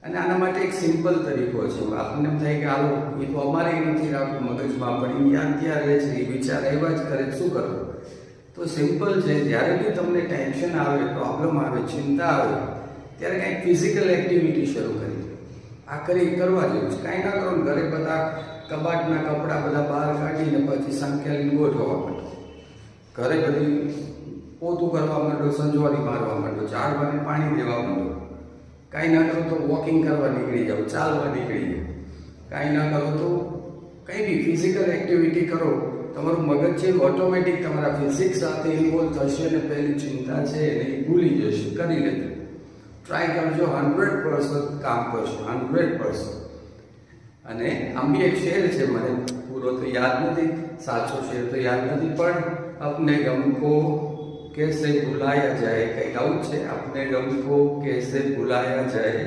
અને આના માટે એક સિમ્પલ તરીકો છે. આપણને એમ થાય કે હાલો એ તો અમારે નથી રાખવું મગજમાં, પણ યાદ ત્યાં રહે છે, એ વિચાર આવ્યા જ કરે, શું કરવું? તો સિમ્પલ છે, જ્યારે બી તમને ટેન્શન આવે, પ્રોબ્લેમ આવે, ચિંતા આવે, ત્યારે કંઈક ફિઝિકલ એક્ટિવિટી શરૂ કરી. આ કરવા જેવું છે. કાંઈ ના કરો ને ઘરે બધા કબાટના કપડાં બધા બહાર કાઢીને પછી સંકેલીને ગોઠવવા માંડો. ઘરે બધી પોતું કરવા માંડો, સંજવારી મારવા માંડો, ઝાડવાને પાણી દેવા માંડો. કાંઈ ના કરો તો વોકિંગ કરવા નીકળી જાઓ, ચાલવા નીકળી જાઓ. કાંઈ ના કરો તો કંઈ બી ફિઝિકલ એક્ટિવિટી કરો. તમારું મગજ છે ઓટોમેટિક તમારા ફિઝિક્સ સાથે ઇન્વોલ્વ થશે અને પહેલી ચિંતા છે એને ભૂલી જશે. કરી લેજો, ટ્રાય કરજો, 100% કામ કરશે, 100%. અને આમ બી એક શેર છે, મને પૂરો તો યાદ નથી, સાચો શેર તો યાદ નથી, પણ अपने गम को कैसे भुलाया जाए, કંઈક આવું છે. अपने गम को कैसे भुलाया जाए,